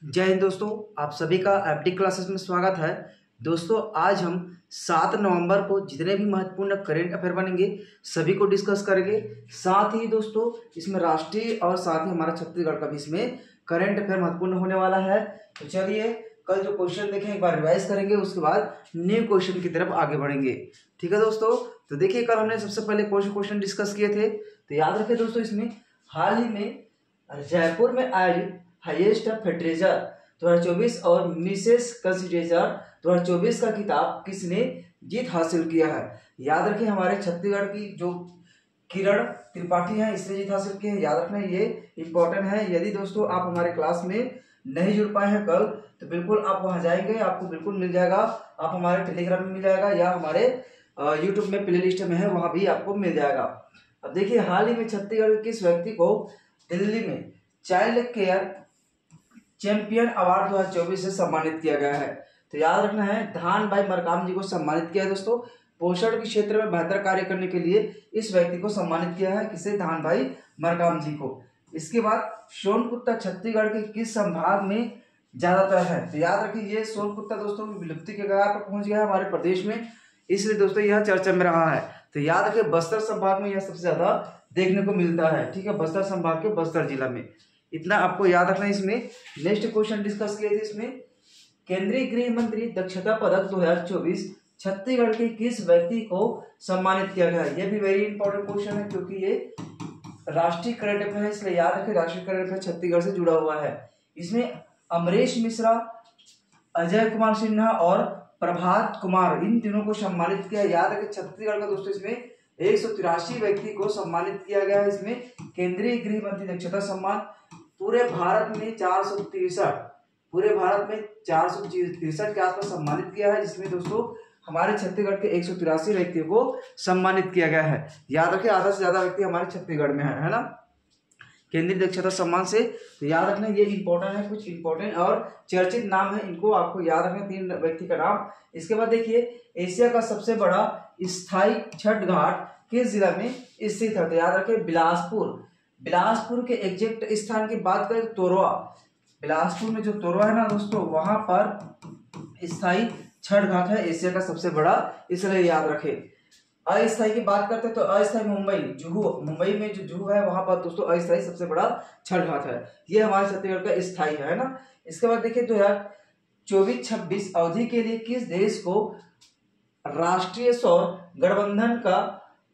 जय हिंद दोस्तों, आप सभी का एफडी क्लासेस में स्वागत है। दोस्तों आज हम 7 नवंबर को जितने भी महत्वपूर्ण करेंट अफेयर बनेंगे सभी को डिस्कस करेंगे। साथ ही दोस्तों इसमें राष्ट्रीय और साथ ही हमारा छत्तीसगढ़ का भी इसमें करेंट अफेयर महत्वपूर्ण होने वाला है। तो चलिए कल जो क्वेश्चन देखें एक बार रिवाइज करेंगे, उसके बाद न्यू क्वेश्चन की तरफ आगे बढ़ेंगे। ठीक है दोस्तों, तो देखिए कल हमने सबसे पहले क्वेश्चन डिस्कस किए थे, तो याद रखें दोस्तों इसमें हाल ही में जयपुर में आयोजित हाईएस्ट फेडरेचर 2024 और मिसेस कंसिडरेचर 2024 का खिताब किसने जीत हासिल किया है। याद रखें हमारे छत्तीसगढ़ की जो किरण त्रिपाठी है इसने जीत हासिल की है। याद रखना ये इंपॉर्टेंट है। यदि दोस्तों आप हमारे क्लास में नहीं जुड़ पाए हैं कल, तो बिल्कुल आप वहां जाएंगे, आपको बिल्कुल मिल जाएगा। आप हमारे टेलीग्राम में मिल जाएगा या हमारे यूट्यूब में प्ले लिस्ट में है, वहां भी आपको मिल जाएगा। अब देखिए हाल ही में छत्तीसगढ़ के किस व्यक्ति को दिल्ली में चाइल्ड केयर चैंपियन अवार्ड 2024 से सम्मानित किया गया है। तो याद रखना है धान भाई मरकाम जी को सम्मानित किया है दोस्तों। पोषण के क्षेत्र में बेहतर कार्य करने के लिए इस व्यक्ति को सम्मानित किया है, किसे? धान भाई मरकाम जी को। इसके बाद सोनकुत्ता छत्तीसगढ़ के किस संभाग में ज्यादातर है? तो याद रखिए ये सोनकुत्ता दोस्तों विलुप्ति के कगार पर पहुंच गया है हमारे प्रदेश में, इसलिए दोस्तों यह चर्चा में रहा है। तो याद रखिए बस्तर संभाग में यह सबसे ज्यादा देखने को मिलता है। ठीक है, बस्तर संभाग के बस्तर जिला में, इतना आपको याद रखना है। इसमें नेक्स्ट क्वेश्चन डिस्कस किए थे, इसमें केंद्रीय गृह मंत्री दक्षता पदक 2024 छत्तीसगढ़ के किस व्यक्ति को सम्मानित किया गया है? ये भी वेरी इंपॉर्टेंट क्वेश्चन है क्योंकि ये राष्ट्रीय करंट अफेयर है, इसलिए याद रखें राष्ट्रीय करंट अफेयर छत्तीसगढ़ से जुड़ा हुआ है। इसमें अमरीश मिश्रा, अजय कुमार सिन्हा और प्रभात कुमार, इन तीनों को सम्मानित किया। याद रखें छत्तीसगढ़ का दोस्तों इसमें 183 व्यक्ति को सम्मानित किया गया है। इसमें केंद्रीय गृह मंत्री दक्षता सम्मान पूरे भारत में 463 के आसपास सम्मानित किया है, जिसमें दोस्तों हमारे छत्तीसगढ़ के 183 व्यक्तियों को सम्मानित किया गया है। याद रखें आधा से ज्यादा व्यक्ति हमारे छत्तीसगढ़ में है ना, केंद्रीय दक्षता सम्मान से। तो याद रखना ये इंपॉर्टेंट है, कुछ इंपॉर्टेंट और चर्चित नाम है, इनको आपको याद रखना 3 व्यक्ति का नाम। इसके बाद देखिए एशिया का सबसे बड़ा स्थायी छठ घाट किस जिला में स्थित है? तो याद रखें बिलासपुर के एग्जैक्ट स्थान की बात करें तोरवा, बिलासपुर में जो तोरवा है ना दोस्तों, वहां पर स्थायी छठ घाट है एशिया का सबसे बड़ा, इसलिए याद रखें। अस्थायी की बात करते हैं तो अस्थायी मुंबई में जो जुहू है वहां पर दोस्तों अस्थायी सबसे बड़ा छठ घाट है। ये हमारे छत्तीसगढ़ का स्थायी है ना। इसके बाद देखिए 2024-26 अवधि के लिए किस देश को राष्ट्रीय सौर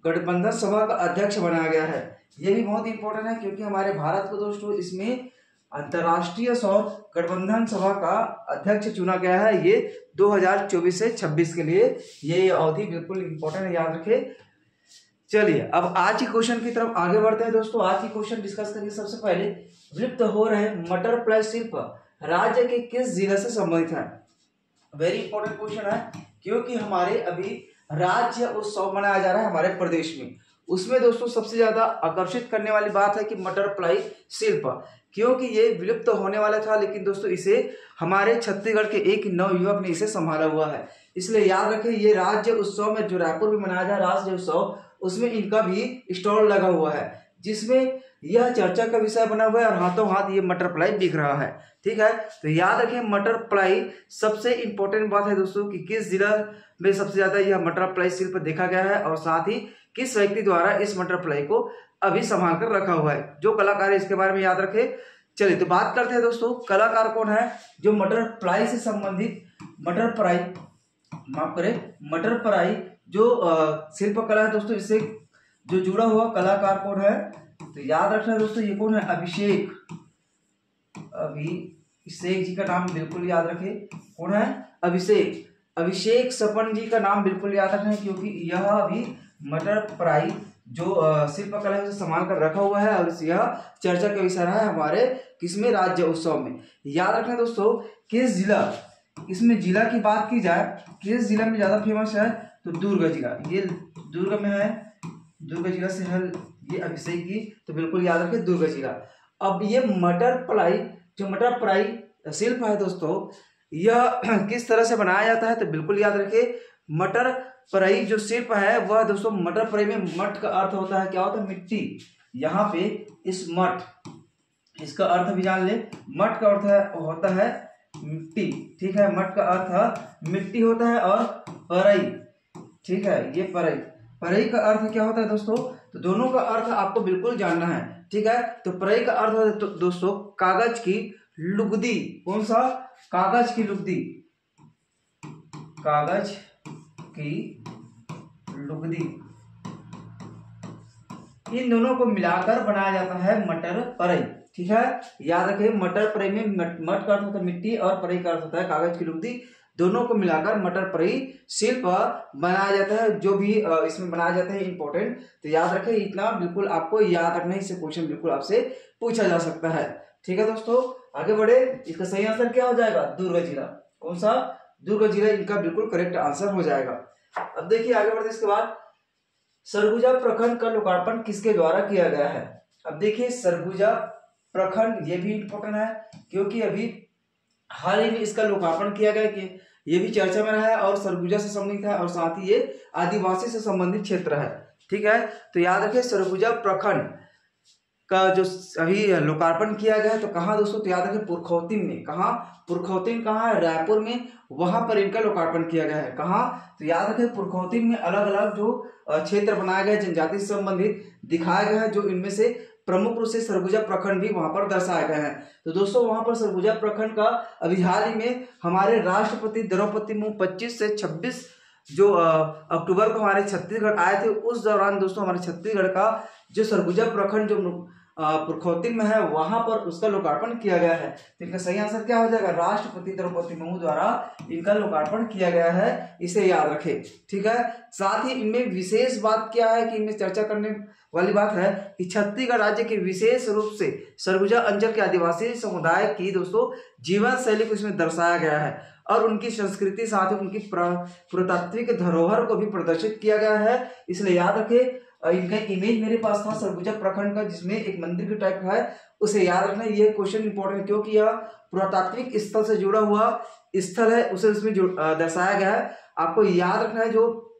गठबंधन सभा का अध्यक्ष बनाया गया है? ये भी बहुत इंपॉर्टेंट है क्योंकि हमारे भारत को दोस्तों इसमें अंतर्राष्ट्रीय सौर गठबंधन सभा का अध्यक्ष चुना गया है। ये 2024 से 26 के लिए ये अवधि बिल्कुल इंपॉर्टेंट है, याद रखें। चलिए अब आज की क्वेश्चन की तरफ आगे बढ़ते हैं दोस्तों। आज की क्वेश्चन डिस्कस करेंगे। सबसे पहले विलुप्त हो रहे मटर प्लाई शिल्प राज्य के किस जिले से संबंधित है? वेरी इंपॉर्टेंट क्वेश्चन है क्योंकि हमारे अभी राज्य उत्सव मनाया जा रहा है हमारे प्रदेश में। उसमें दोस्तों सबसे ज्यादा आकर्षित करने वाली बात है कि मटर प्लाई शिल्प, क्योंकि ये विलुप्त होने वाला था, लेकिन दोस्तों इसे हमारे छत्तीसगढ़ के एक नवयुवक ने इसे संभाला हुआ है। इसलिए याद रखें ये राज्य उत्सव में जो रायपुर में मनाया जा राज्य उत्सव, उसमें इनका भी स्टॉल लगा हुआ है, जिसमें यह चर्चा का विषय बना हुआ है और हाथों हाथ ये मटर प्लाई बिक रहा है। ठीक है, तो याद रखें मटर प्लाई सबसे इंपॉर्टेंट बात है दोस्तों कि किस जिला में सबसे ज्यादा यह मटर प्लाई शिल्प देखा गया है और साथ ही किस व्यक्ति द्वारा इस मटर प्लाई को अभी संभाल कर रखा हुआ है, जो कलाकार है इसके बारे में याद रखें। चलिए तो बात करते हैं दोस्तों कलाकार कौन है जो मटर प्लाई से संबंधित मटर प्लाई जो शिल्पकला है दोस्तों, इससे जो जुड़ा हुआ कलाकार कौन है? तो याद रखना है दोस्तों ये कौन है? अभिषेक जी का नाम बिल्कुल याद रखें। कौन है? अभिषेक सपन जी का नाम बिल्कुल याद रखना है क्योंकि यह अभी मटर प्लाई जो शिल्पकला है उसे संभाल कर रखा हुआ है और यह चर्चा का विषय रहा है हमारे किसमें? राज्य उत्सव में। याद रखना दोस्तों किस जिला, इसमें जिला की बात की जाए किस जिला में ज्यादा फेमस है? तो दुर्ग जिला, ये दुर्ग में है, दुर्ग जिला से है ये अभिषेक जी, तो बिल्कुल याद रखें दुर्ग जिला। अब ये मटर प्लाई शिल्प है दोस्तों, यह किस तरह से बनाया जाता है? तो बिल्कुल याद रखें मटर प्लाई जो शिल्प है वह दोस्तों मटर प्लाई में मट का अर्थ होता है क्या होता है? मिट्टी। यहाँ पे इस इसका अर्थ भी जान ले। मठ का अर्थ होता है मिट्टी, ठीक है, मठ का अर्थ मिट्टी होता है। और परई, ठीक है, ये परई, परई का अर्थ क्या होता है दोस्तों? तो दोनों का अर्थ आपको बिल्कुल जानना है, ठीक है। तो परई का अर्थ होता है तो दोस्तों कागज की लुगदी। कौन सा? कागज की लुगदी, कागज की लुगदी। इन दोनों को मिलाकर बनाया जाता है मटर परई, ठीक है। याद रखिए, मटर परई में मट का अर्थ होता है मिट्टी और परई का अर्थ होता है कागज की लुगदी। दोनों को मिलाकर मटर परई शिल्प बनाया जाता है। जो भी इसमें बनाया जाता है इंपॉर्टेंट, तो याद रखें, इतना बिल्कुल आपको याद रखना है। इससे क्वेश्चन बिल्कुल आपसे पूछा जा सकता है, ठीक है दोस्तों। आगे बढ़े, इसका सही आंसर क्या हो जाएगा? दुर्ग जिला। कौन सा? दुर्ग जिला इनका बिल्कुल करेक्ट आंसर हो जाएगा। अब देखिए आगे बढ़ते इसके बाद, सरगुजा प्रखंड का लोकार्पण किसके द्वारा किया गया है? अब देखिए सरगुजा प्रखंड, ये भी इंपॉर्टेंट है क्योंकि अभी हाल ही में इसका लोकार्पण किया गया, कि ये भी चर्चा में रहा है और सरगुजा से संबंधित है और साथ ही ये आदिवासी से संबंधित क्षेत्र है, ठीक है। तो याद रखिए सरगुजा प्रखंड का जो अभी लोकार्पण किया गया है, तो कहाँ दोस्तों? तो याद रखिए पुरखौतीम में। कहाँ? पुरखौतीम कहाँ है? रायपुर में, वहां पर इनका लोकार्पण किया गया है। कहाँ? तो याद रखिए पुरखौतीम में अलग अलग जो क्षेत्र बनाया गया है जनजाति से संबंधित दिखाया गया है, जो इनमें से प्रमुख रूप से सरगुजा प्रखंड भी वहां पर दर्शाया गया है। तो दोस्तों वहां पर सरगुजा प्रखंड का अभी हाल ही में हमारे राष्ट्रपति द्रौपदी मुर्मू 25 से 26 जो अक्टूबर को हमारे छत्तीसगढ़ आए थे, उस दौरान दोस्तों हमारे छत्तीसगढ़ का जो सरगुजा प्रखंड जो पुरखौतीम में है, वहां पर उसका लोकार्पण किया गया है। तो इनका सही आंसर क्या हो जाएगा? राष्ट्रपति द्रौपदी मुर्मू द्वारा इनका लोकार्पण किया गया है, इसे याद रखें, ठीक है। साथ ही इनमें विशेष बात क्या है कि इनमें चर्चा करने वाली बात है कि छत्तीसगढ़ राज्य के विशेष रूप से सरगुजा अंचल के आदिवासी समुदाय की दोस्तों जीवन शैली को इसमें दर्शाया गया है और उनकी संस्कृति साथ ही उनकी पुरातात्विक धरोहर को भी प्रदर्शित किया गया है। इसलिए याद रखें, इनका इमेज मेरे पास था सरगुजा प्रखंड का, जिसमें एक मंदिर की टाइप है, उसे याद रखना। ये क्वेश्चन इंपॉर्टेंट है क्योंकि यह पुरातात्विक स्थल से जुड़ा हुआ स्थल है, उसे उसमें दर्शाया गया है। आपको याद रखना है जो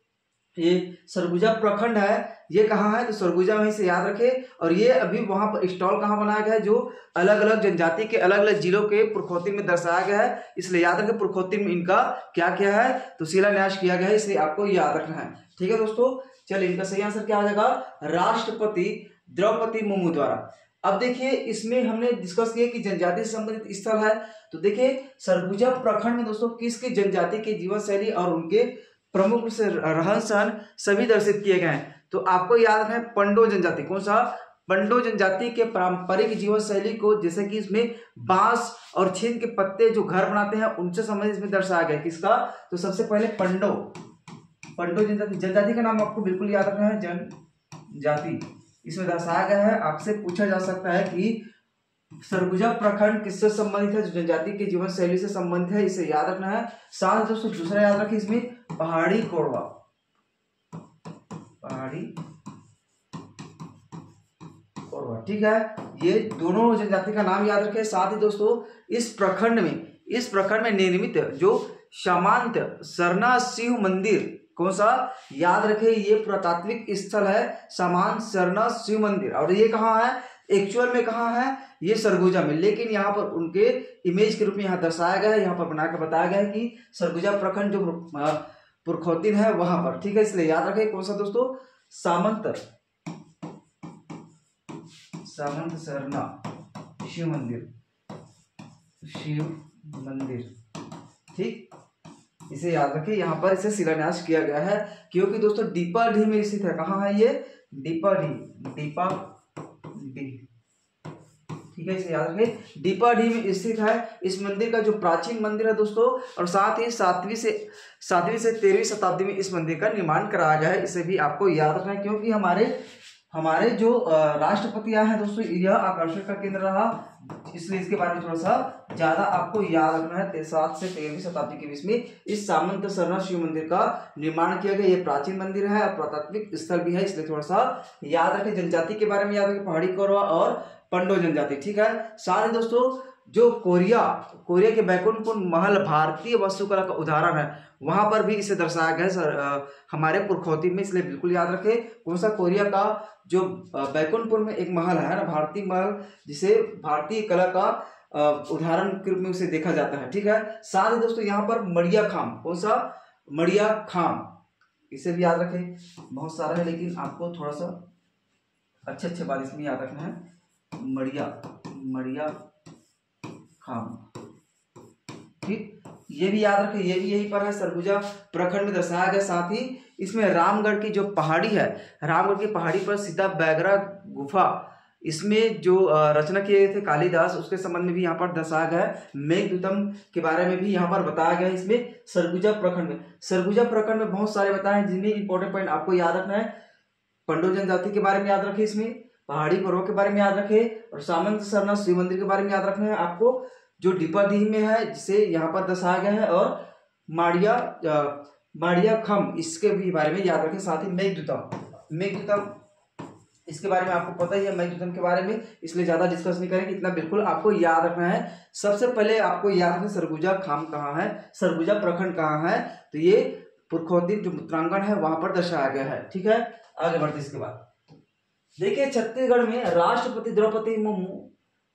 ये सरगुजा प्रखंड है ये कहाँ है? तो सरगुजा वहीं से याद रखे। और ये अभी वहां पर स्टॉल कहाँ बनाया गया है? जो अलग अलग जनजाति के अलग अलग जिलों के पुरखौतीम में दर्शाया गया है, इसलिए याद रखें पुरखौतीम में इनका क्या किया है? तो शिलान्यास किया गया है, इसलिए आपको याद रखना है, ठीक है दोस्तों। चलिए इनका सही आंसर क्या आ जाएगा? राष्ट्रपति द्रौपदी मुर्मू द्वारा। अब देखिए इसमें हमने डिस्कस किया कि जनजाति से संबंधित स्थल है, तो देखिए सरगुजा प्रखंड में दोस्तों किसकी जनजाति की जीवन शैली और उनके प्रमुख से रहन सहन सभी दर्शित किए गए हैं। तो आपको याद रखना है पंडो जनजाति। कौन सा? पंडो जनजाति के पारंपरिक जीवन शैली को, जैसे कि इसमें बांस और छीन के पत्ते जो घर बनाते हैं उनसे संबंधित इसमें दर्शाया गया। किसका? तो सबसे पहले पंडो जनजाति। जनजाति का नाम आपको बिल्कुल याद रखना है, जनजाति इसमें दर्शाया गया है। आपसे पूछा जा सकता है कि सरगुजा प्रखंड किससे संबंधित है? जो जनजाति के जीवन शैली से संबंधित है, इसे याद रखना है। साथ दोस्तों दूसरा याद रखिए इसमें पहाड़ी कोरवा, पहाड़ी कोरवा, ठीक है। ये दोनों जनजाति का नाम याद रखें। साथ ही दोस्तों इस प्रखंड में निर्मित जो सामंत सरना शिव मंदिर, कौन सा? याद रखें ये पुरातात्विक स्थल है सामंत सरना शिव मंदिर। और ये कहाँ है? एक्चुअल में कहाँ है? ये सरगुजा में, लेकिन यहाँ पर उनके इमेज के रूप में यहाँ दर्शाया गया है, यहाँ पर बनाकर बताया गया है कि सरगुजा प्रखंड जो पुरखौतीम है वहां पर, ठीक है। इसलिए याद रखें कौन सा दोस्तों? सामंत सरना शिव मंदिर, ठीक, इसे याद रखिए। यहाँ पर इसे शिलान्यास किया गया है क्योंकि दोस्तों डीपाढी में स्थित है। कहाँ है ये? डीपाढी, ठीक है, इसे याद रखिए डीपाढी में स्थित है। इस मंदिर का जो प्राचीन मंदिर है दोस्तों, और साथ ही 7वीं से 13वीं शताब्दी में इस मंदिर का निर्माण कराया गया है, इसे भी आपको याद रखना है क्योंकि हमारे जो राष्ट्रपति आए हैं दोस्तों, यह आकर्षण का केंद्र रहा, इसलिए इसके बारे में थोड़ा सा ज्यादा आपको याद रखना है। 7 से 13वीं शताब्दी के बीच में इस सामंत सरना शिव मंदिर का निर्माण किया गया। ये प्राचीन मंदिर है और पुरातात्विक स्थल भी है, इसलिए थोड़ा सा याद रखें। जनजाति के बारे में याद रखें, पहाड़ी कोरवा और पंडो जनजाति, ठीक है। साथ ही दोस्तों जो कोरिया कोरिया के बैकुंठपुर महल भारतीय वास्तुकला का उदाहरण है, वहां पर भी इसे दर्शाया गया है सर हमारे पुरखौती में, इसलिए बिल्कुल याद रखें। कौन सा? कोरिया का जो बैकुंठपुर में एक महल है ना, भारतीय महल, जिसे भारतीय कला का उदाहरण के रूप में उसे देखा जाता है। ठीक है, साथ ही दोस्तों यहाँ पर मड़िया खाम, कौन सा? मड़िया खाम, इसे भी याद रखें। बहुत सारा है लेकिन आपको थोड़ा सा अच्छे बात इसमें याद रखना है। मड़िया खाम, ठीक, ये भी याद रखें। ये भी यहीं पर है, सरगुजा प्रखंड में दर्शाया गया। साथ ही इसमें रामगढ़ की जो पहाड़ी है, रामगढ़ की पहाड़ी पर सीता बैगरा गुफा, इसमें जो रचना किए थे कालिदास, उसके संबंध में भी यहाँ पर दर्शाया गया है। मेघदूतम के बारे में भी यहाँ पर बताया गया है इसमें सरगुजा प्रखंड में। सरगुजा प्रखंड में बहुत सारे बताए हैं, जिनमें इंपॉर्टेंट पॉइंट आपको याद रखना है। पंडो जनजाति के बारे में याद रखें, इसमें पहाड़ी पर्वों के बारे में याद रखें, और सामंत सरना शिव मंदिर के बारे में याद रखना है आपको, जो डिपाडीह में है, जिसे यहाँ पर दर्शाया गया है, और माड़िया खम, इसके भी बारे में याद रखें। साथ ही मेघदूतम इसके बारे में आपको पता ही है, मेघदूतम के बारे में, इसलिए ज्यादा डिस्कस नहीं करेंगे, इतना बिल्कुल आपको याद रखना है। सबसे पहले आपको याद रखना सरगुजा खाम कहाँ है, सरगुजा प्रखंड कहाँ है, तो ये पुरखौती जो उत्तरांगण है वहां पर दर्शाया गया है। ठीक है, आगे बढ़ते इसके बाद देखिए, छत्तीसगढ़ में राष्ट्रपति द्रौपदी मुर्मू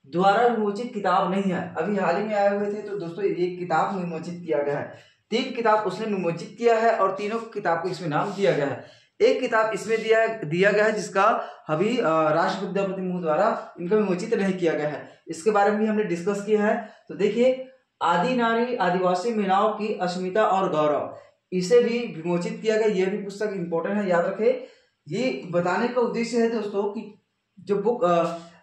द्वारा विमोचित किताब नहीं है। अभी हाल ही में आए हुए थे, तो दोस्तों ये किताब विमोचित किया गया है। 3 किताब उसने विमोचित किया है, और तीनों किताब को इसमें नाम दिया गया है। एक किताब इसमें दिया गया है, जिसका अभी राष्ट्रपति द्रौपदी मुर्मू द्वारा इनका विमोचित नहीं किया गया है। इसके बारे में भी हमने डिस्कस किया है। तो देखिए, आदि नारी आदिवासी महिलाओं की अस्मिता और गौरव, इसे भी विमोचित किया गया। यह भी पुस्तक इंपॉर्टेंट है, याद रखें। ये बताने का उद्देश्य है दोस्तों कि जो बुक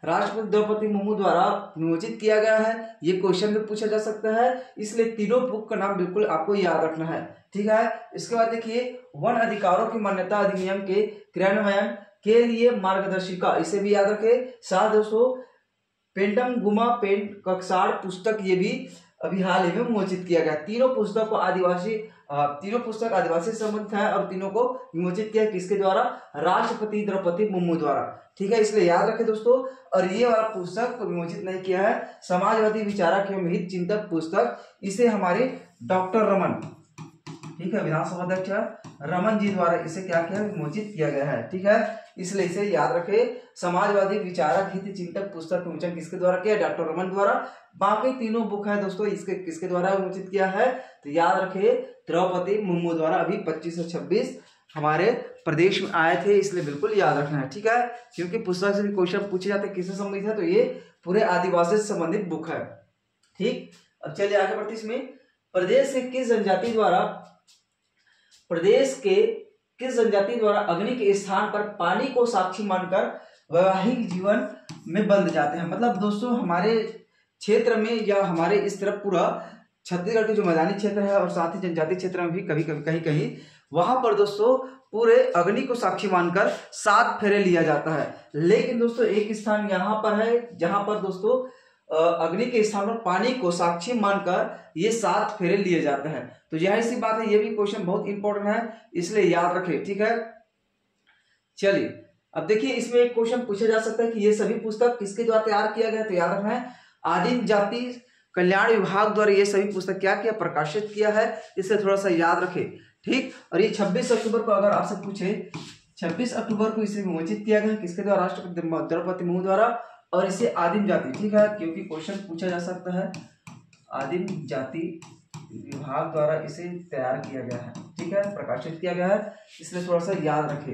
राष्ट्रपति द्रौपदी मुर्मू द्वारा विमोचित किया गया है, ये क्वेश्चन में पूछा जा सकता है, इसलिए तीनों बुक का नाम बिल्कुल आपको याद रखना है। ठीक है, इसके बाद देखिए, वन अधिकारों की मान्यता अधिनियम के क्रियान्वयन के लिए मार्गदर्शिका, इसे भी याद रखें। साथ दोस्तों, पेंडम गुमा पेंट कक्षाड़ पुस्तक, ये भी अभी हाल ही में विमोचित किया गया। तीनों पुस्तक आदिवासी संबंधित है, और तीनों को विमोचित किया किसके द्वारा? राष्ट्रपति द्रौपदी मुर्मू द्वारा। ठीक है, इसलिए याद रखें दोस्तों। और ये वाला पुस्तक विमोचित नहीं किया है, समाजवादी विचारक एवं हित चिंतक पुस्तक, इसे हमारे डॉक्टर रमन, ठीक है, विधानसभा अध्यक्ष रमन जी द्वारा इसे क्या किया? विमोचित किया गया है। ठीक है, इसलिए इसे याद रखें। समाजवादी विचारक हित चिंतक पुस्तक विमोचन किसके द्वारा किया? डॉक्टर रमन द्वारा। बाकी तीनों बुक है दोस्तों, इसके किसके द्वारा विमोचित किया है? तो याद रखें, द्रौपदी मुर्मू द्वारा। अभी 25 और 26 हमारे प्रदेश में आए थे, इसलिए बिल्कुल याद रखना है। ठीक है, क्योंकि पुस्तक से भी क्वेश्चन पूछे जाते हैं किससे संबंधित है, तो ये पूरे आदिवासी से संबंधित बुक है। ठीक, अब चलिए आगे बढ़ते। इसमें प्रदेश के किस जनजाति द्वारा अग्नि के स्थान पर पानी को साक्षी मानकर वैवाहिक जीवन में बंध जाते हैं? मतलब दोस्तों, हमारे क्षेत्र में या हमारे इस तरफ पूरा छत्तीसगढ़ के जो मैदानी क्षेत्र है, और साथ ही जनजाति क्षेत्र में भी कभी कहीं वहां पर दोस्तों पूरे अग्नि को साक्षी मानकर 7 फेरे लिया जाता है। लेकिन दोस्तों, एक स्थान यहाँ पर है जहां पर दोस्तों अग्नि के स्थान पर पानी को साक्षी मानकर ये 7 फेरे लिए जाते हैं। तो यही सी बात है, ये भी क्वेश्चन बहुत इंपॉर्टेंट है, इसलिए याद रखें। ठीक है, चलिए अब देखिए, इसमें एक क्वेश्चन पूछा जा सकता है कि ये सभी पुस्तक किसके द्वारा तैयार किया गया? तो याद रखना है, आदिम जाति कल्याण विभाग द्वारा ये सभी पुस्तक क्या किया? प्रकाशित किया है, इसे थोड़ा सा याद रखें। ठीक, और ये 26 अक्टूबर को अगर आपसे पूछे, 26 अक्टूबर को इसे विमोचित किया गया किसके द्वारा? राष्ट्रपति द्रौपदी मुर्मू द्वारा। और इसे आदिम जाति, ठीक है, क्योंकि क्वेश्चन पूछा जा सकता है, आदिम जाति विभाग द्वारा इसे तैयार किया गया है। ठीक है, प्रकाशित किया गया है, इसलिए थोड़ा सा याद रखें।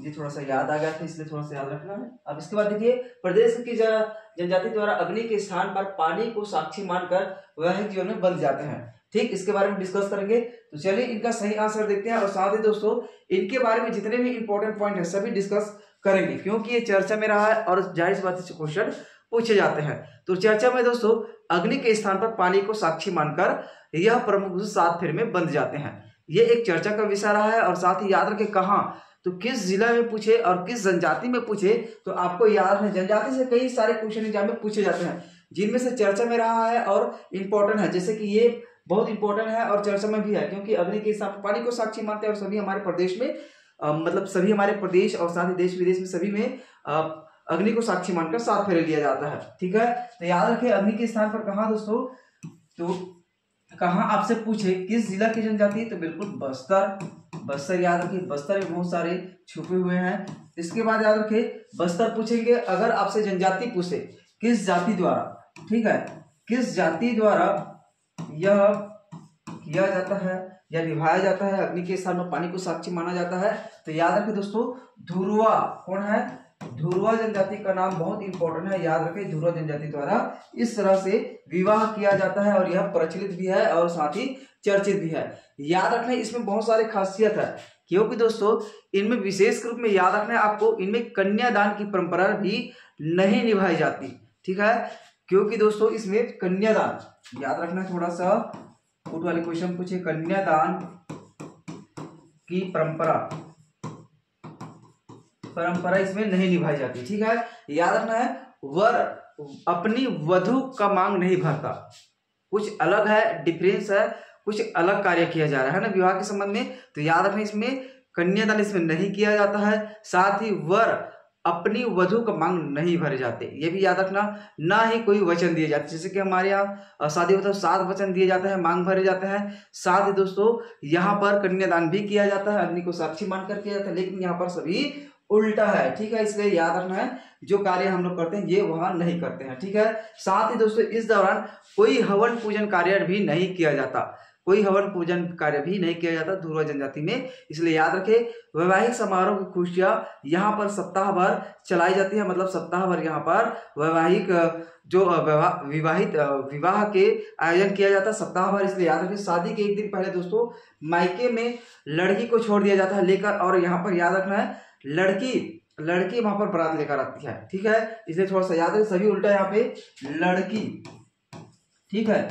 ये थोड़ा सा याद आ गया था, इसलिए थोड़ा सा याद रखना है। अब इसके बाद देखिए, प्रदेश की जनजाति द्वारा अग्नि के स्थान पर पानी को साक्षी मानकर वैवाहिक जीवन में बंध जाते हैं। ठीक, इसके बारे में डिस्कस करेंगे। तो चलिए इनका सही आंसर देखते हैं, और साथ ही दोस्तों इनके बारे में जितने भी इंपॉर्टेंट पॉइंट है सभी डिस्कस करेंगे, क्योंकि ये चर्चा में रहा है और जाहिर सी बात से क्वेश्चन पूछे जाते हैं। तो चर्चा में दोस्तों, अग्नि के स्थान पर पानी को साक्षी मानकर यह प्रमुख 7 फेरे में बंध जाते हैं। ये एक चर्चा का विषय रहा है। और साथ ही याद रखें कहाँ, तो किस जिला में पूछे और किस जनजाति में पूछे, तो आपको याद है जनजाति से कई सारे क्वेश्चन एग्जाम में पूछे जाते हैं, जिनमें से चर्चा में रहा है और इंपॉर्टेंट है। जैसे कि ये बहुत इंपॉर्टेंट है और चर्चा में भी है, क्योंकि अग्नि के स्थान पर पानी को साक्षी मानते हैं, और सभी हमारे प्रदेश में मतलब सभी हमारे प्रदेश और साथ ही देश विदेश में सभी में अग्नि को साक्षी मानकर 7 फेरे लिया जाता है। ठीक है, तो याद रखिए अग्नि के स्थान पर कहाँ दोस्तों, तो कहाँ आपसे पूछे किस जिला की जनजाति, तो बिल्कुल बस्तर। बस्तर याद रखिए, बस्तर में बहुत सारे छुपे हुए हैं। इसके बाद याद रखिए बस्तर पूछेंगे। अगर आपसे जनजाति पूछे किस जाति द्वारा, ठीक है, किस जाति द्वारा यह किया जाता है या निभाया जाता है, अग्नि के स्थान में पानी को साक्षी माना जाता है, तो याद रखिए दोस्तों धुरवा। कौन है, धुरवा जनजाति का नाम बहुत इंपॉर्टेंट है, याद रखें। धुरवा जनजाति द्वारा इस तरह से विवाह किया जाता है और यह प्रचलित भी है और साथ ही चर्चित भी है। याद रखना इसमें बहुत सारे खासियत है, क्योंकि दोस्तों इनमें विशेष रूप में याद रखना है आपको, इनमें कन्यादान की परंपरा भी नहीं निभाई जाती। ठीक है, क्योंकि दोस्तों इसमें कन्यादान याद रखना है, थोड़ा सा फुट वाले क्वेश्चन पूछे, कन्यादान की परंपरा इसमें नहीं निभाई जाती। ठीक है, याद रखना है वर अपनी वधु का मांग नहीं भरता, कुछ अलग है, डिफरेंस है, कुछ अलग कार्य किया जा रहा है ना विवाह के संबंध में। तो याद रखना इसमें कन्यादान इसमें नहीं किया जाता है, साथ ही वर अपनी वधु का मांग नहीं भरे जाते, ये भी याद रखना। ना ही कोई वचन दिए जाते, जैसे कि हमारे यहाँ शादी होता है 7 वचन दिए जाते हैं, मांग भरे जाते हैं। साथ ही दोस्तों यहाँ पर कन्यादान भी किया जाता है, अग्नि को साक्षी मानकर किया जाता है, लेकिन यहाँ पर सभी उल्टा है। ठीक है, इसलिए याद रखना है जो कार्य हम लोग करते हैं ये वहां नहीं करते हैं। ठीक है, साथ ही दोस्तों इस दौरान कोई हवन पूजन कार्य भी नहीं किया जाता, कोई हवन पूजन कार्य भी नहीं किया जाता धुरवा जनजाति में। इसलिए याद रखें वैवाहिक समारोह की खुशियां यहाँ पर सप्ताह भर चलाई जाती है, मतलब सप्ताह भर यहाँ पर वैवाहिक जो विवाह के आयोजन किया जाता है सप्ताह भर। इसलिए याद रखें शादी के एक दिन पहले दोस्तों मायके में लड़की को छोड़ दिया जाता है लेकर, और यहाँ पर याद रखना है लड़की वहां पर बारात लेकर आती है। ठीक है, इसलिए थोड़ा सा याद रखें, सभी उल्टा यहाँ पे लड़की, ठीक है,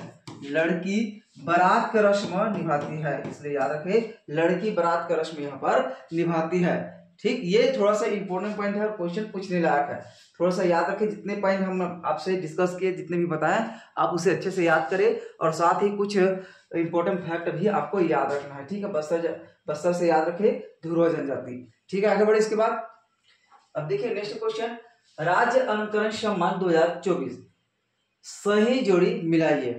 लड़की बारात का रस्म निभाती है, इसलिए याद रखें लड़की बारात का रस्म यहाँ पर निभाती है। ठीक, ये थोड़ा सा इंपॉर्टेंट पॉइंट है और क्वेश्चन पूछने लायक है, थोड़ा सा याद रखें। जितने पॉइंट हम आपसे डिस्कस किए, जितने भी बताएं, आप उसे अच्छे से याद करें और साथ ही कुछ इंपॉर्टेंट फैक्ट भी आपको याद रखना है। ठीक है, बस्तर से याद रखें धुरवा जनजाति। ठीक है, आगे बढ़े इसके बाद अब देखिए नेक्स्ट क्वेश्चन, राज्य अलंकरण सम्मान 2024 सही जोड़ी मिलाइए।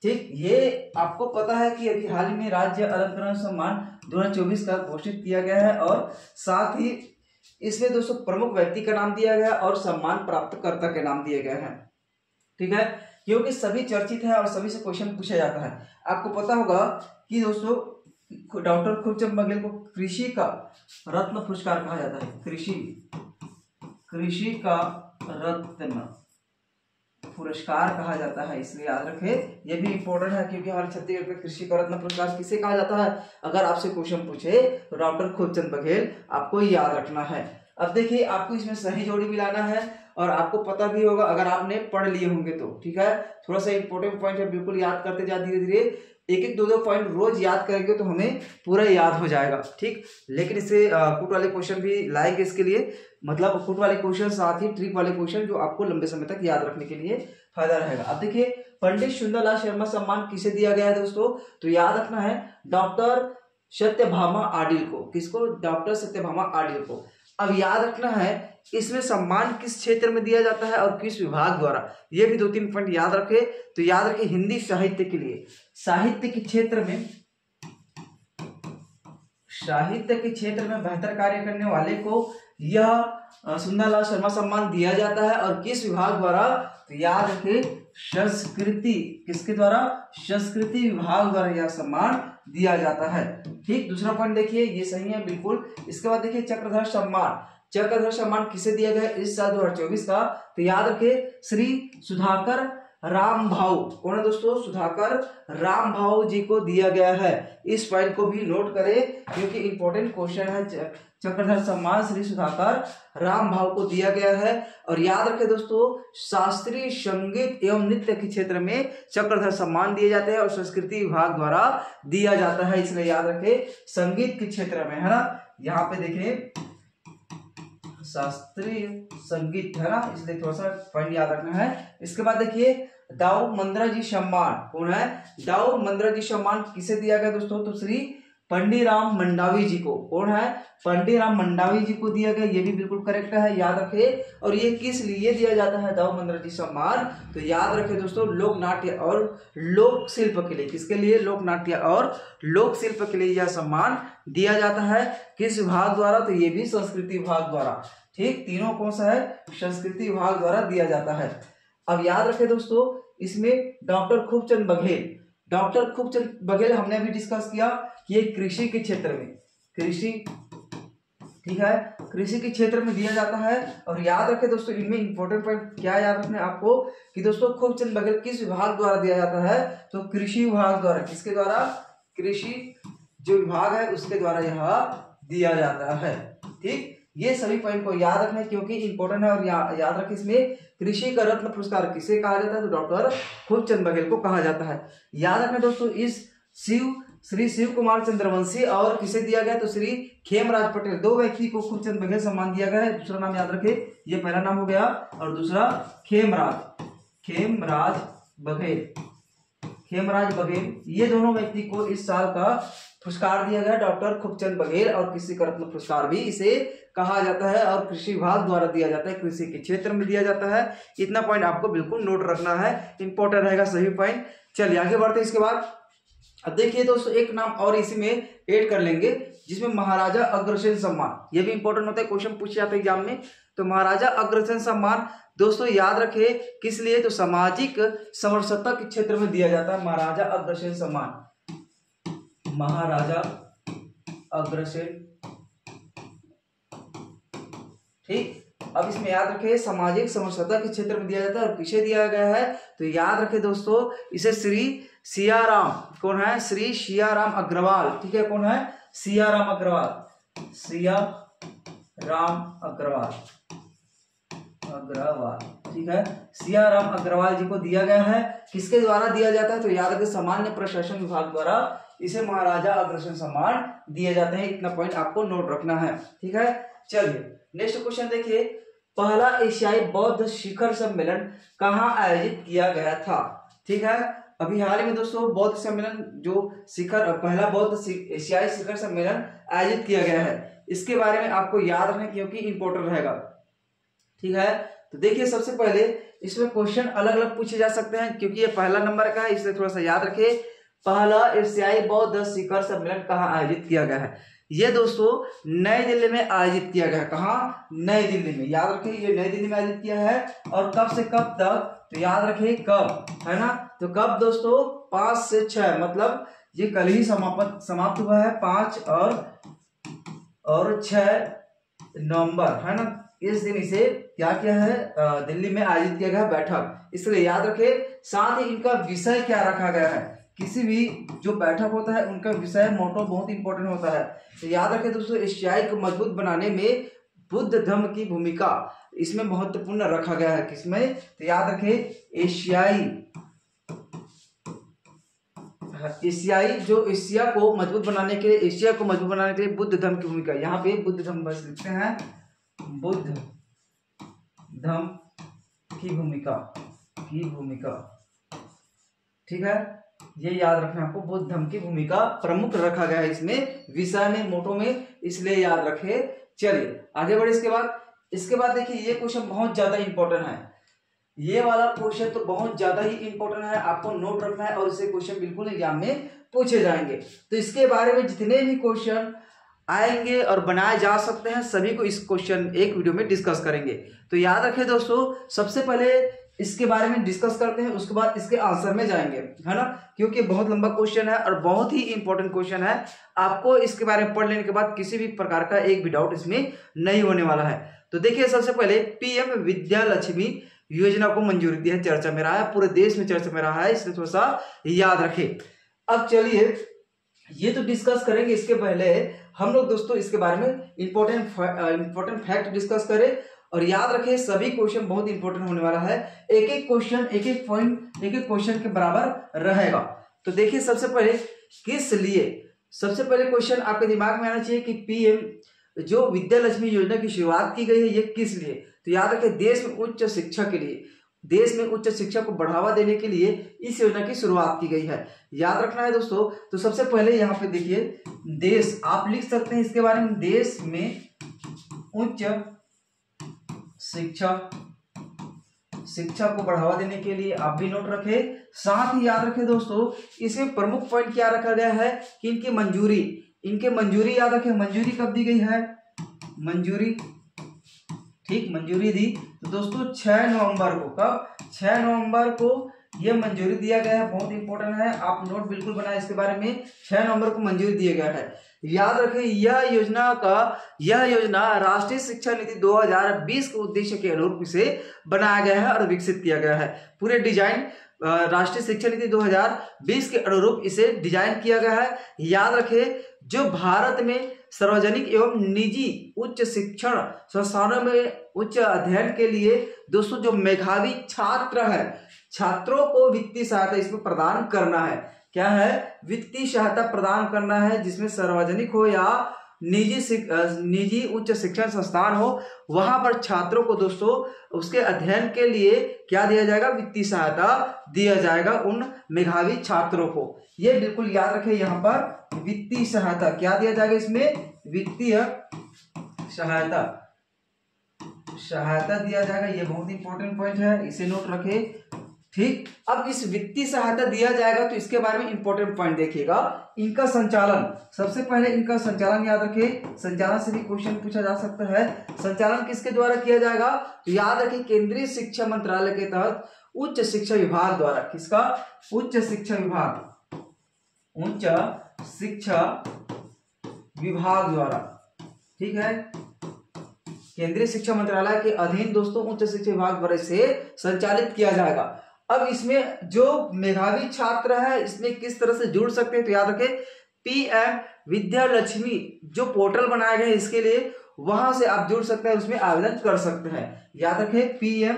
ठीक, ये आपको पता है कि अभी हाल ही में राज्य अलंकरण सम्मान 2024 का घोषित किया गया है और साथ ही इसमें दोस्तों प्रमुख व्यक्ति का नाम दिया गया और सम्मान प्राप्तकर्ता के नाम दिए गए हैं। ठीक है, क्योंकि सभी चर्चित है और सभी से क्वेश्चन पूछा जाता है। आपको पता होगा कि दोस्तों डॉक्टर खूबचंद बघेल को कृषि का रत्न पुरस्कार कहा जाता है, कृषि का रत्न पुरस्कार कहा जाता है, इसलिए याद रखें ये भी इंपॉर्टेंट है, क्योंकि हमारे छत्तीसगढ़ में कृषि का रत्न पुरस्कार किसे कहा जाता है, अगर आपसे क्वेश्चन पूछे तो डॉक्टर खूबचंद बघेल आपको याद रखना है। अब देखिए आपको इसमें सही जोड़ी मिलाना है और आपको पता भी होगा अगर आपने पढ़ लिए होंगे तो। ठीक है, थोड़ा सा इंपॉर्टेंट पॉइंट है, बिल्कुल याद करते जा, धीरे धीरे एक एक दो पॉइंट रोज याद करेंगे तो हमें पूरा याद हो जाएगा। ठीक, लेकिन इसे पुट वाले क्वेश्चन भी लाएंगे इसके लिए, मतलब पुट वाले क्वेश्चन साथ ही ट्रिक वाले क्वेश्चन जो आपको लंबे समय तक याद रखने के लिए फायदा रहेगा। अब देखिए पंडित सुंदरलाल शर्मा सम्मान किसे दिया गया है दोस्तों, तो याद रखना है डॉक्टर सत्यभामा आडिल को। किसको, डॉक्टर सत्यभामा आडिल को। अब याद रखना है इसमें सम्मान किस क्षेत्र में दिया जाता है और किस विभाग द्वारा, ये भी 2-3 पॉइंट याद रखे। तो याद रखे हिंदी साहित्य के लिए, साहित्य के क्षेत्र में बेहतर कार्य करने वाले को यह सुंदरलाल शर्मा सम्मान दिया जाता है। और किस विभाग द्वारा, तो याद रखे संस्कृति, किसके द्वारा, संस्कृति विभाग द्वारा यह सम्मान दिया जाता है। ठीक, दूसरा पॉइंट देखिए ये सही है बिल्कुल। इसके बाद देखिए चक्रधर सम्मान किसे दिया गया इस साल 2024 का, तो याद रखे श्री सुधाकर राम भाऊ। कौन है दोस्तों, सुधाकर राम भाऊ जी को दिया गया है। इस पॉइंट को भी नोट करें क्योंकि इंपॉर्टेंट क्वेश्चन है। चक्रधर सम्मान श्री सुधाकर राम भाऊ को दिया गया है। और याद रखें दोस्तों शास्त्रीय संगीत एवं नृत्य के क्षेत्र में चक्रधर सम्मान दिए जाते हैं और संस्कृति विभाग द्वारा दिया जाता है, इसलिए याद रखें संगीत के क्षेत्र में, है ना। यहाँ पे देखें शास्त्रीय संगीत, है ना, इसलिए थोड़ा सा पॉइंट याद रखना है। इसके बाद देखिए दाऊ मंद्रा जी सम्मान, कौन है, दाऊ मंद्रा जी सम्मान किसे दिया गया दोस्तों, तो श्री पंडित राम मंडावी जी को। कौन है? पंडित राम मंडावी जी को दिया गया, ये भी बिल्कुल करेक्ट है, याद रखे। और ये किस लिए दिया जाता है दाऊ मंद्रा जी सम्मान? तो याद रखे दोस्तों, लोक नाट्य और लोक शिल्प के लिए। किसके लिए? लोक नाट्य और लोक शिल्प के लिए यह सम्मान दिया जाता है। किस विभाग द्वारा? तो ये भी संस्कृति विभाग द्वारा। ठीक, तीनों कौन सा है? संस्कृति विभाग द्वारा दिया जाता है। अब याद रखे दोस्तों, इसमें डॉक्टर खूबचंद बघेल, डॉक्टर खूबचंद बघेल हमने अभी डिस्कस किया कि ये कृषि के क्षेत्र में, कृषि, ठीक है, कृषि के क्षेत्र में दिया जाता है। और याद रखें दोस्तों, इनमें इंपॉर्टेंट पॉइंट क्या याद रखना है आपको कि दोस्तों खूबचंद बघेल किस विभाग द्वारा दिया जाता है? तो कृषि विभाग द्वारा। किसके द्वारा? कृषि जो विभाग है उसके द्वारा यह दिया जाता है। ठीक, ये सभी पॉइंट को याद रखना क्योंकि इंपॉर्टेंट है। और याद रखें, इसमें कृषि का रत्न पुरस्कार किसे कहा जाता है? तो डॉक्टर खूबचंद बघेल को कहा जाता है। याद रखना दोस्तों, इस श्री शिव कुमार चंद्रवंशी और किसे दिया गया? तो श्री खेमराज पटेल, दो व्यक्ति को खूबचंद बघेल सम्मान दिया गया है। दूसरा नाम याद रखे, ये पहला नाम हो गया, और दूसरा खेमराज बघेल, ये दोनों व्यक्ति को इस साल का पुरस्कार दिया गया, डॉक्टर खूबचंद बघेल। और कृषि का रत्न पुरस्कार भी इसे कहा जाता है और कृषि विभाग द्वारा दिया जाता है, कृषि के क्षेत्र में दिया जाता है। इतना पॉइंट आपको बिल्कुल नोट रखना है, इंपॉर्टेंट रहेगा सभी पॉइंट। चलिए आगे बढ़ते हैं। इसके बाद अब देखिए दोस्तों, एक नाम और इसी में ऐड कर लेंगे जिसमें महाराजा अग्रसेन सम्मान, ये भी इंपॉर्टेंट होता है, क्वेश्चन पूछे जाते हैं एग्जाम में। तो महाराजा अग्रसेन सम्मान दोस्तों याद रखे किस लिए? तो सामाजिक समरसता के क्षेत्र में दिया जाता है महाराजा अग्रसेन सम्मान, महाराजा अग्रसेन। ठीक, अब इसमें याद रखे सामाजिक समरसता के क्षेत्र में दिया जाता है। और किसे दिया गया है? तो याद रखे दोस्तों, इसे श्री सियाराम, कौन है? श्री सियाराम अग्रवाल। ठीक है, कौन है? सियाराम अग्रवाल, ठीक है, सियाराम अग्रवाल जी को दिया गया है। किसके द्वारा दिया जाता है? तो याद रखे सामान्य प्रशासन विभाग द्वारा इसे महाराजा अग्रसेन सम्मान दिए जाते हैं। इतना पॉइंट आपको नोट रखना है। ठीक है, चलिए नेक्स्ट क्वेश्चन देखिए, पहला एशियाई बौद्ध शिखर सम्मेलन कहाँ आयोजित किया गया था? ठीक है, अभी हाल ही में दोस्तों बौद्ध सम्मेलन जो पहला बौद्ध एशियाई शिखर सम्मेलन आयोजित किया गया है, इसके बारे में आपको याद रखना क्योंकि इंपॉर्टेंट रहेगा। ठीक है, तो देखिए सबसे पहले इसमें क्वेश्चन अलग अलग पूछे जा सकते हैं क्योंकि ये पहला नंबर का है, इसलिए थोड़ा सा याद रखे। पहला एशियाई बौद्ध शिखर सम्मेलन कहाँ आयोजित किया गया है? ये दोस्तों नई दिल्ली में आयोजित किया गया है। कहाँ? नई दिल्ली में। याद रखें, ये नई दिल्ली में आयोजित किया है। और कब से कब तक? तो याद रखें कब, है ना? तो कब दोस्तों? 5 से 6, मतलब ये कल ही समाप्त हुआ है, 5 और 6 नवंबर, है ना? इस दिन इसे क्या किया है? दिल्ली में आयोजित किया गया बैठक, इसलिए याद रखें। साथ ही इनका विषय क्या रखा गया है? किसी भी जो बैठक होता है उनका विषय मोटो बहुत इंपॉर्टेंट होता है। तो याद रखें दोस्तों, एशियाई को मजबूत बनाने में बुद्ध धर्म की भूमिका इसमें महत्वपूर्ण रखा गया है। किसमें? तो याद रखें एशियाई जो एशिया को मजबूत बनाने के लिए बुद्ध धर्म की भूमिका। यहाँ पे बुद्ध धर्म बस लिखते हैं, बुद्ध धर्म की भूमिका। ठीक है, ये याद रखना आपको, बुद्ध धर्म की भूमिका प्रमुख रखा गया है इसमें विषय में, मोटो में, इसलिए याद रखे। चलिए आगे बढ़े। इसके बाद देखिए ये क्वेश्चन बहुत ज्यादा इंपॉर्टेंट है। ये वाला क्वेश्चन तो बहुत ज्यादा ही इंपॉर्टेंट है, आपको नोट रखना है और इसे क्वेश्चन बिल्कुल एग्जाम में पूछे जाएंगे। तो इसके बारे में जितने भी क्वेश्चन आएंगे और बनाए जा सकते हैं सभी को इस क्वेश्चन एक वीडियो में डिस्कस करेंगे। तो याद रखें दोस्तों, सबसे पहले इसके बारे में डिस्कस करते हैं, उसके बाद इसके आंसर में जाएंगे, है ना? क्योंकि बहुत लंबा क्वेश्चन है और बहुत ही इंपॉर्टेंट क्वेश्चन है। आपको इसके बारे में पढ़ लेने के बाद किसी भी प्रकार का एक भी डाउट इसमें नहीं होने वाला है। तो देखिए सबसे पहले पीएम विद्यालक्ष्मी योजना को मंजूरी दी है, चर्चा में रहा है, पूरे देश में चर्चा में रहा है, इसलिए थोड़ा सा याद रखें। अब चलिए ये तो डिस्कस करेंगे, इसके पहले हम लोग दोस्तों इसके बारे में इंपॉर्टेंट फैक्ट डिस्कस करें। और याद रखें सभी क्वेश्चन बहुत इंपॉर्टेंट होने वाला है, एक एक क्वेश्चन एक एक पॉइंट एक एक क्वेश्चन के बराबर रहेगा। तो देखिए सबसे पहले किस लिए, सबसे पहले क्वेश्चन आपके दिमाग में आना चाहिए कि पीएम जो विद्यालक्ष्मी योजना की शुरुआत की गई है ये किस लिए? तो याद रखें देश में उच्च शिक्षा के लिए, देश में उच्च शिक्षा को बढ़ावा देने के लिए इस योजना की शुरुआत की गई है। याद रखना है दोस्तों। तो सबसे पहले यहाँ पे देखिए, देश आप लिख सकते हैं इसके बारे में, देश में उच्च शिक्षा को बढ़ावा देने के लिए आप भी नोट रखें। साथ ही याद रखें दोस्तों, इसमें प्रमुख पॉइंट क्या रखा गया है कि इनके मंजूरी याद रखें। मंजूरी कब दी गई है? मंजूरी, ठीक, मंजूरी दी तो दोस्तों 6 नवंबर को। कब? 6 नवंबर को यह मंजूरी दिया गया है। बहुत इंपॉर्टेंट है, आप नोट बिल्कुल बनाए इसके बारे में। 6 नवंबर को मंजूरी दिया गया है। याद रखें, यह योजना राष्ट्रीय शिक्षा नीति 2020 के उद्देश्य के अनुरूप इसे बनाया गया है और विकसित किया गया है। पूरे डिजाइन राष्ट्रीय शिक्षा नीति 2020 के अनुरूप इसे डिजाइन किया गया है। याद रखें, जो भारत में सार्वजनिक एवं निजी उच्च शिक्षण संस्थानों में उच्च अध्ययन के लिए दोस्तों जो मेधावी छात्र है, छात्रों को वित्तीय सहायता इसमें प्रदान करना है। क्या है? वित्तीय सहायता प्रदान करना है, जिसमें सार्वजनिक हो या निजी उच्च शिक्षण संस्थान हो, वहां पर छात्रों को दोस्तों उसके अध्ययन के लिए क्या दिया जाएगा? वित्तीय सहायता दिया जाएगा उन मेधावी छात्रों को। ये बिल्कुल याद रखें, यहाँ पर वित्तीय सहायता क्या दिया जाएगा? इसमें वित्तीय सहायता दिया जाएगा। ये बहुत इंपॉर्टेंट पॉइंट है, इसे नोट रखें, ठीक। अब इस वित्तीय सहायता दिया जाएगा तो इसके बारे में इंपॉर्टेंट पॉइंट देखिएगा। इनका संचालन, सबसे पहले इनका संचालन याद रखें, संचालन से भी क्वेश्चन पूछा जा सकता है। संचालन किसके द्वारा किया जाएगा? तो याद रखें, केंद्रीय शिक्षा मंत्रालय के तहत उच्च शिक्षा विभाग द्वारा। किसका? उच्च शिक्षा विभाग द्वारा, ठीक है। केंद्रीय शिक्षा मंत्रालय के अधीन दोस्तों उच्च शिक्षा विभाग द्वारा इसे संचालित किया जाएगा। अब इसमें जो मेधावी छात्र है इसमें किस तरह से जुड़ सकते हैं? तो याद रखें, पीएम विद्या लक्ष्मी जो पोर्टल बनाया गया है इसके लिए, वहां से आप जुड़ सकते हैं, उसमें आवेदन कर सकते हैं। याद रखें, पीएम,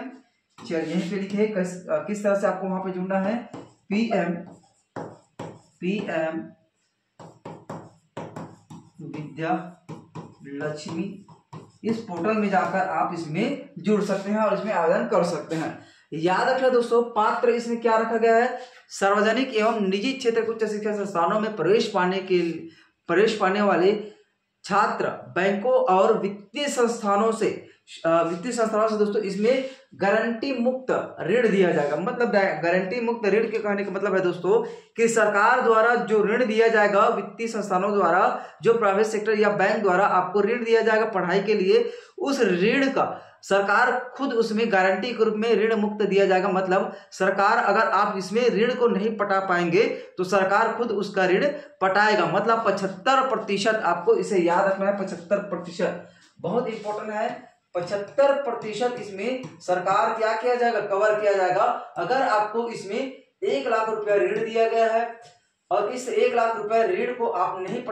चलिए यहीं पे लिखे किस तरह से आपको वहां पे जुड़ना है। पीएम विद्या लक्ष्मी, इस पोर्टल में जाकर आप इसमें जुड़ सकते हैं और इसमें आवेदन कर सकते हैं। याद रखना दोस्तों, पात्र इसमें क्या रखा गया है? सार्वजनिक एवं निजी क्षेत्र के उच्च शिक्षा संस्थानों में प्रवेश पाने वाले छात्र बैंकों और वित्तीय संस्थानों से दोस्तों इसमें गारंटी मुक्त ऋण दिया जाएगा। मतलब गारंटी मुक्त ऋण के कहने का मतलब है दोस्तों कि सरकार द्वारा जो ऋण दिया जाएगा, वित्तीय संस्थानों द्वारा, जो प्राइवेट सेक्टर या बैंक द्वारा आपको ऋण दिया जाएगा पढ़ाई के लिए, उस ऋण का सरकार खुद उसमें गारंटी के रूप में ऋण मुक्त दिया जाएगा। मतलब सरकार, अगर आप इसमें ऋण को नहीं पटा पाएंगे तो सरकार खुद उसका ऋण पटाएगा। मतलब 75% आपको इसे याद रखना है, 75%, बहुत इंपॉर्टेंट है। 75% इसमें सरकार क्या किया जाएगा? कवर किया जाएगा। अगर आपको इसमें 1 लाख रुपया ऋण दिया गया है और इस 1 लाख रुपया ऋण को आप नहीं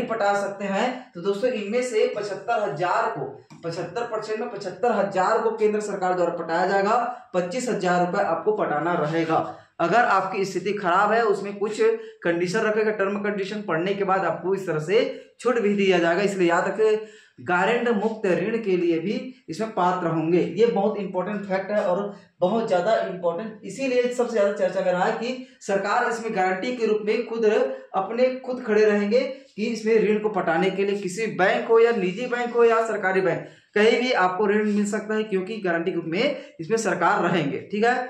पटा सकते हैं तो दोस्तों इनमें से 75,000 को, 75% में 75,000 को केंद्र सरकार द्वारा पटाया जाएगा। 25,000 रुपए आपको पटाना रहेगा। अगर आपकी स्थिति खराब है, उसमें कुछ कंडीशन रखेगा, टर्म कंडीशन पढ़ने के बाद आपको इस तरह से छूट भी दिया जाएगा। इसलिए याद रखें, गारंटी मुक्त ऋण के लिए भी इसमें पात्र होंगे। ये बहुत इंपॉर्टेंट फैक्ट है और बहुत ज्यादा इंपॉर्टेंट, इसीलिए सबसे ज्यादा चर्चा कर रहा है कि सरकार इसमें गारंटी के रूप में खुद खड़े रहेंगे कि इसमें ऋण को पटाने के लिए किसी बैंक हो या निजी बैंक हो या सरकारी बैंक, कहीं भी आपको ऋण मिल सकता है क्योंकि गारंटी के रूप में इसमें सरकार रहेंगे। ठीक है,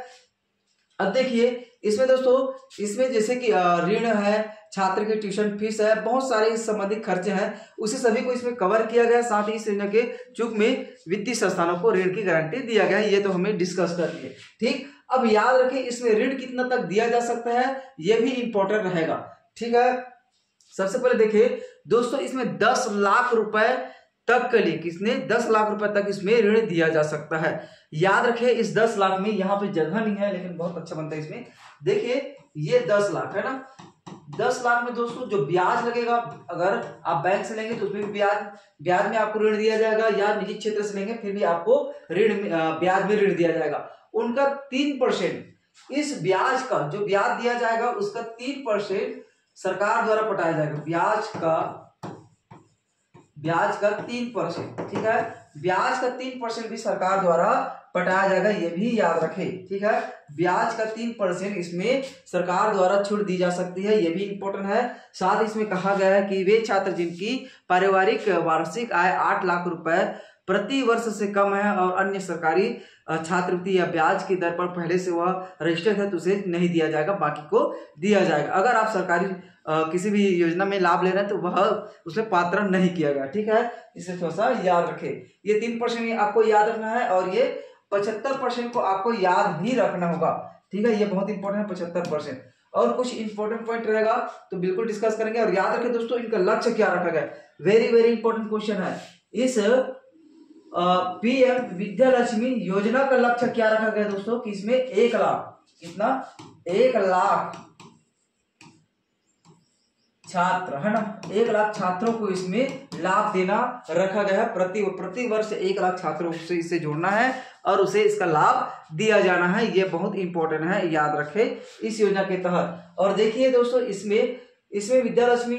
अब देखिए इसमें दोस्तों, इसमें जैसे कि ऋण है, छात्र की ट्यूशन फीस है, बहुत सारे इस संबंधित खर्चे हैं, उसे सभी को इसमें कवर किया गया। साथ ही इस योजना के चूक में वित्तीय संस्थानों को ऋण की गारंटी दिया गया है। ये तो हमें डिस्कस कर लिए। ठीक, अब याद रखें इसमें ऋण कितना तक दिया जा सकता है, ये भी इंपॉर्टेंट रहेगा। ठीक है, सबसे पहले देखिए दोस्तों, इसमें 10 लाख रुपए तक के लिए, किसने 10 लाख रुपए तक इसमें ऋण दिया जा सकता है। याद रखें इस 10 लाख में, यहाँ पे जगह नहीं है लेकिन बहुत अच्छा बनता है इसमें। देखिए ये 10 लाख है ना, 10 लाख में दोस्तों जो ब्याज लगेगा, अगर आप बैंक से लेंगे तो उसमें भी ब्याज में आपको ऋण दिया जाएगा, या निजी क्षेत्र से लेंगे फिर भी आपको ब्याज में ऋण दिया जाएगा। उनका 3%, इस ब्याज का जो ब्याज दिया जाएगा उसका 3% सरकार द्वारा पटाया जाएगा। ब्याज का 3%। ठीक है, ब्याज का 3% भी सरकार द्वारा पटाया जाएगा, ये भी याद रखे। ठीक है, ब्याज का 3% इसमें सरकार द्वारा छूट दी जा सकती है, ये भी इंपॉर्टेंट है। साथ ही इसमें कहा गया है कि वे छात्र जिनकी पारिवारिक वार्षिक आय 8 लाख रुपए प्रति वर्ष से कम है और अन्य सरकारी छात्रवृत्ति या ब्याज की दर पर पहले से वह रजिस्टर्ड है तो उसे नहीं दिया जाएगा, बाकी को दिया जाएगा। अगर आप सरकारी किसी भी योजना में लाभ ले रहे हैं तो वह उसमें पात्र नहीं किया गया। ठीक है, इसे थोड़ा सा याद रखें। ये 3% आपको याद रखना है और ये 75% को आपको याद ही रखना होगा। ठीक है, ये बहुत इंपॉर्टेंट है 75%। और कुछ इंपॉर्टेंट पॉइंट रहेगा तो बिल्कुल डिस्कस करेंगे। और याद रखें दोस्तों, इनका लक्ष्य क्या रखा गया, वेरी वेरी इंपॉर्टेंट क्वेश्चन है। इस पीएम विद्या लक्ष्मी योजना का लक्ष्य क्या रखा गया दोस्तों कि इसमें 1 लाख, कितना, 1 लाख छात्र है ना, 1 लाख छात्रों को इसमें लाभ देना रखा गया है। प्रति वर्ष 1 लाख छात्रों से इसे जोड़ना है और उसे इसका लाभ दिया जाना है। ये बहुत इंपॉर्टेंट है, याद रखें इस योजना के तहत। और देखिए दोस्तों, इसमें विद्या लक्ष्मी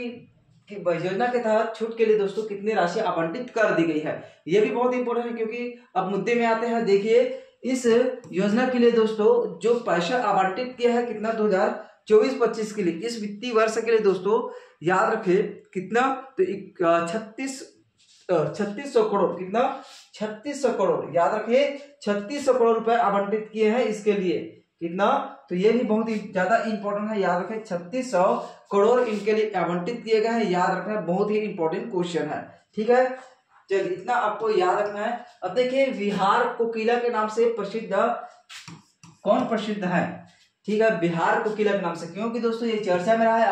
की योजना के तहत छूट के लिए दोस्तों कितनी राशि आवंटित कर दी गई है, ये भी बहुत इंपॉर्टेंट है। क्योंकि अब मुद्दे में आते हैं। देखिए, इस योजना के लिए दोस्तों जो पैसा आवंटित किया है कितना, 2024-25 के लिए, इस वित्तीय वर्ष के लिए दोस्तों याद रखें कितना, तो 3600 करोड़, कितना, 3600 करोड़, याद रखें 3600 करोड़ रुपए आवंटित किए हैं इसके लिए, कितना, तो ये भी बहुत ही ज्यादा इंपॉर्टेंट है। याद रखें 3600 करोड़ इनके लिए आवंटित किए गए हैं, याद रखना, बहुत ही इंपॉर्टेंट क्वेश्चन है। ठीक है, चलिए इतना आपको याद रखना है। अब देखिए, बिहार कोकिला के नाम से प्रसिद्ध कौन प्रसिद्ध है। ठीक है, बिहार कोकिला के नाम से, क्योंकि दोस्तों ये चर्चा में रहा है।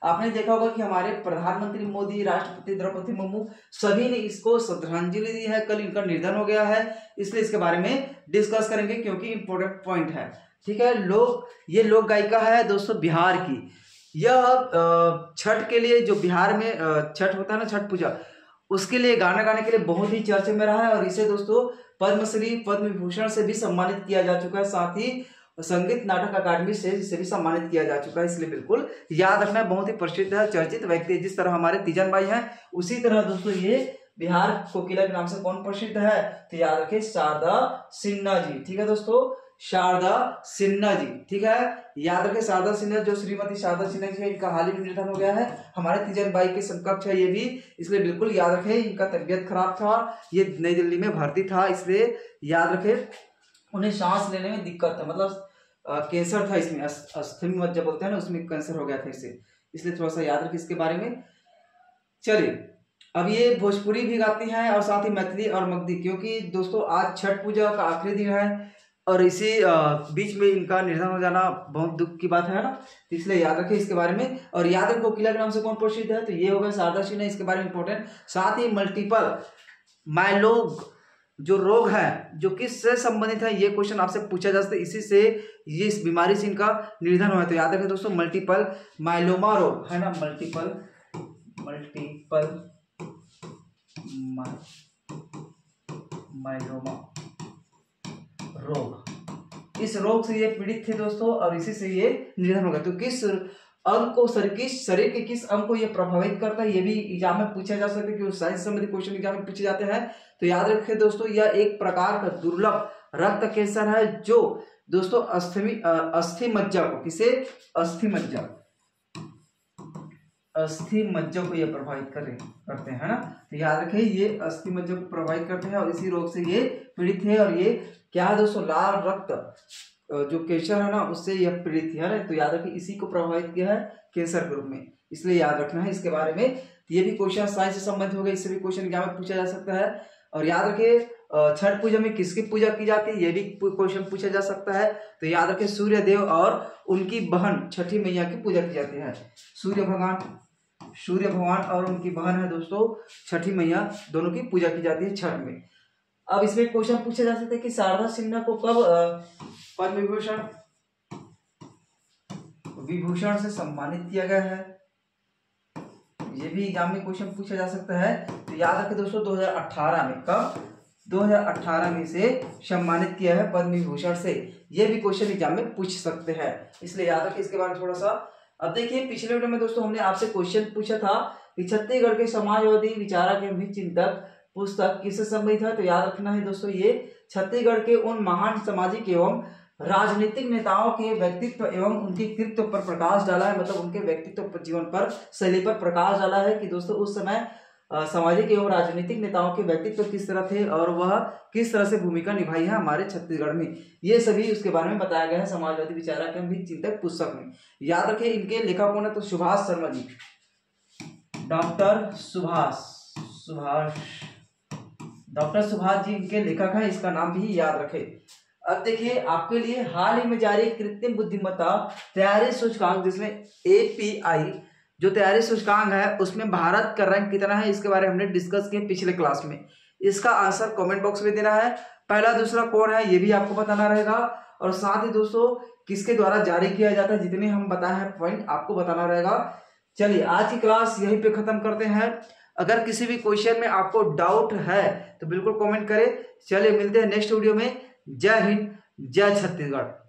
आपने देखा होगा कि हमारे प्रधानमंत्री मोदी, राष्ट्रपति द्रौपदी मुर्मू सभी ने इसको श्रद्धांजलि दी है। कल इनका निधन हो गया है, इसलिए इसके बारे में डिस्कस करेंगे क्योंकि इंपॉर्टेंट पॉइंट है। ठीक है, ये लोक गायिका है दोस्तों बिहार की। यह छठ के लिए, जो बिहार में छठ होता है ना, छठ पूजा, उसके लिए गाना गाने के लिए बहुत ही चर्चा में रहा है। और इसे दोस्तों पद्मश्री, पद्म विभूषण से भी सम्मानित किया जा चुका है, साथ ही संगीत नाटक अकादमी से इसे भी सम्मानित किया जा चुका है। इसलिए बिल्कुल याद रखना, बहुत ही प्रसिद्ध है, चर्चित व्यक्ति। जिस तरह हमारे तीजन भाई हैं, उसी तरह दोस्तों ये बिहार कोकिला के नाम से कौन प्रसिद्ध है, तो याद रखें शारदा सिन्हा जी। ठीक है दोस्तों, शारदा सिन्हा जी। ठीक है, याद रखें शारदा सिन्हा, जो श्रीमती शारदा सिन्हा जी है, इनका हाल ही में निधन हो गया है। हमारे तीजन भाई के समकक्ष है ये भी, इसलिए बिल्कुल याद रखें। इनका तबियत खराब था, ये नई दिल्ली में भर्ती था, इसलिए याद रखें उन्हें सांस लेने में दिक्कत था, मतलब कैंसर था इसमें, अस्थमी मज्जा बोलते हैं ना, उसमें कैंसर हो गया था इसे, इसलिए थोड़ा सा याद रखें इसके बारे में। चलिए, अब ये भोजपुरी भी गाती हैं और साथ ही मैथिली और मगधी, क्योंकि दोस्तों आज छठ पूजा का आखिरी दिन है और इसी बीच में इनका निधन हो जाना बहुत दुख की बात है ना, इसलिए याद रखें इसके बारे में। और याद रखें कोकिला के नाम से कौन प्रसिद्ध है, तो ये होगा शारदा सिन्हा, इसके बारे में इंपॉर्टेंट। साथ ही मल्टीपल माइलोग जो रोग है, जो किससे संबंधित है, ये क्वेश्चन आपसे पूछा जा सकता है। इसी से ये, इस बीमारी से इनका निधन हुआ है, तो याद रखें दोस्तों मल्टीपल माइलोमा रोग है ना, मल्टीपल माइलोमा रोग, इस रोग से ये पीड़ित थे दोस्तों और इसी से ये निधन हो गया। तो किस अंग को, शरीर के किस अंग को ये प्रभावित करता है, ये भी एग्जाम में पूछा जा सकता है, क्योंकि साइंस संबंधी क्वेश्चन एग्जाम में पूछे जाते हैं। तो याद रखें दोस्तों, यह एक प्रकार का दुर्लभ रक्त कैंसर है, जो दोस्तों अस्थि मज्जा को, किसे, अस्थि मज्जा को ये प्रभावित करते हैं ना, तो याद रखें ये अस्थि मज्जा को प्रभावित करते हैं और इसी रोग से ये पीड़ित है। और ये क्या है दोस्तों, लाल रक्त जो कैंसर है ना, उससे यह पीड़ित है ना, तो याद रखें इसी को प्रभावित किया है कैंसर के रूप में, इसलिए याद रखना है इसके बारे में। ये भी क्वेश्चन साइंस से संबंधित हो गए, इससे भी क्वेश्चन एग्जाम में पूछा जा सकता है। और याद रखें छठ पूजा में किसकी पूजा की जाती है, ये भी क्वेश्चन पूछा जा सकता है। तो याद रखें सूर्य देव और उनकी बहन छठी मैया की पूजा की जाती है। सूर्य भगवान और उनकी बहन है दोस्तों छठी मैया, दोनों की पूजा की जाती है छठ में। अब इसमें क्वेश्चन पूछा जा सकता है कि शारदा सिन्हा को कब पद्म विभूषण से सम्मानित किया गया है, ये भी एग्जाम में क्वेश्चन पूछा जा सकता है। तो याद रखें दोस्तों 2018 में, कब, 2018 में से सम्मानित किया है पद्म विभूषण से, ये भी क्वेश्चन एग्जाम में पूछ सकते हैं, इसलिए याद रखें इसके बारे में थोड़ा सा। अब देखिए पिछले वीडियो में दोस्तों हमने आपसे क्वेश्चन पूछा था कि छत्तीसगढ़ के समाजवादी विचारक एवं चिंतक पुस्तक किससे संबंधित है? तो याद रखना है दोस्तों, ये छत्तीसगढ़ के उन महान सामाजिक एवं राजनीतिक नेताओं के व्यक्तित्व एवं उनके कृत्य पर प्रकाश डाला है, मतलब उनके व्यक्तित्व पर, जीवन पर, शैली पर प्रकाश डाला है कि दोस्तों उस समय सामाजिक एवं राजनीतिक नेताओं के व्यक्तित्व किस तरह थे और वह किस तरह से भूमिका निभाई है हमारे छत्तीसगढ़ में। ये सभी उसके बारे में बताया गया है समाजवादी विचारक एवं भी चिंतक पुस्तक में। याद रखिए इनके लेखक कौन है? तो सुभाष शर्मा जी, डॉक्टर सुभाष जी इनके लेखक हैं, इसका नाम भी याद रखें। अब देखिए आपके लिए हाल ही में जारी कृत्रिम बुद्धिमत्ता तैयारी सूचकांक, जिसमें API जो तैयारी सूचकांक है उसमें भारत का रैंक कितना है, इसके बारे में हमने डिस्कस किया पिछले क्लास में। इसका आंसर कमेंट बॉक्स में देना है। पहला दूसरा कौन है ये भी आपको बताना रहेगा, और साथ ही दोस्तों किसके द्वारा जारी किया जाता है, जितने हम बताए हैं पॉइंट आपको बताना रहेगा। चलिए आज की क्लास यहीं पे खत्म करते हैं। अगर किसी भी क्वेश्चन में आपको डाउट है तो बिल्कुल कमेंट करें। चलिए मिलते हैं नेक्स्ट वीडियो में। जय हिंद, जय छत्तीसगढ़।